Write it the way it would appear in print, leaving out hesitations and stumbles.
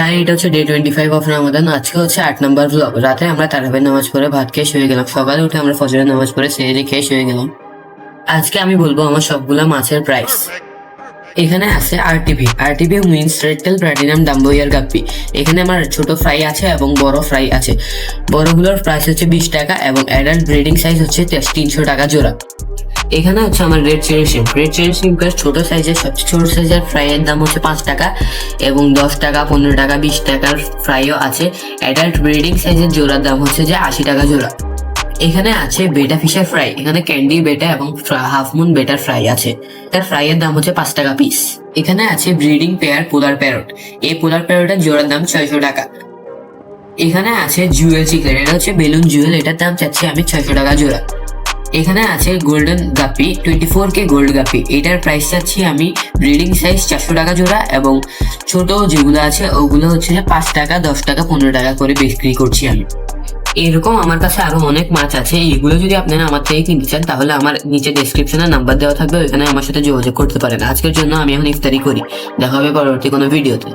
হ্যাঁ, এটা হচ্ছে ডে 25 অফ রামাদান। আজকে হচ্ছে 8 নম্বর ব্লগ। রাতে আমরা তারাবির নামাজ পড়ে ভাত খেয়ে শুয়ে গেলাম। সকালে উঠে আমরা ফজরের নামাজ পড়ে সেহরি খেয়ে শুয়ে গেলাম। আজকে আমি বলবো আমার সবগুলা মাছের প্রাইস। এখানে আছে আরটিভি মিন্স রেড প্লাটিনাম ডাম্বোয়ার গাপ্পি। এখানে আমার ছোট ফ্রাই আছে এবং বড় ফ্রাই আছে। বড়গুলোর প্রাইস হচ্ছে 20 টাকা এবং অ্যাডাল্ট ব্রিডিং সাইজ হচ্ছে 300 টাকা জোড়া। এখানে হচ্ছে আমার রেড চেরি শিম্প ছোট সাইজের সবচেয়ে ছোট সাইজের ফ্রাইয়ের দাম হচ্ছে 5 টাকা এবং 10 টাকা 15 টাকা 20 টাকার ফ্রাইও আছে। অ্যাডাল্ট ব্রিডিং সাইজের জোড়ার দাম হচ্ছে যে 80 টাকা জোড়া। এখানে আছে বেটা ফিশের ফ্রাই। এখানে ক্যান্ডি বেটা এবং হাফ মুন বেটার ফ্রাই আছে। তার ফ্রাইয়ের দাম হচ্ছে 5 টাকা পিস। এখানে আছে ব্রিডিং পেয়ার পোলার প্যারট। এই পোলার প্যারটের জোড়ার দাম 600 টাকা। এখানে আছে জুয়েল চিকেন। এটা হচ্ছে বেলুন জুয়েল। এটার দাম চাচ্ছি আমি 600 টাকা জোড়া। এখানে আছে গোল্ডেন গাপ্পি 24K গোল্ড গাপ্পি। এটার প্রাইস চাচ্ছি আমি ব্রিডিং সাইজ 400 টাকা জোড়া এবং ছোট যেগুলো আছে ওগুলো হচ্ছে 5 টাকা 10 টাকা 15 টাকা করে বিক্রি করছি আমি। এরকম আমার কাছে আরো অনেক মাছ আছে। এগুলো যদি আপনারা আমার থেকে কিনতে চান তাহলে আমার নিচে ডেসক্রিপশনে নাম্বার দেওয়া থাকবে, ওখানে আমার সাথে যোগাযোগ করতে পারেন। আজকের জন্য আমি এখন ইফতারি করি। দেখা হবে পরবর্তী কোনো ভিডিওতে।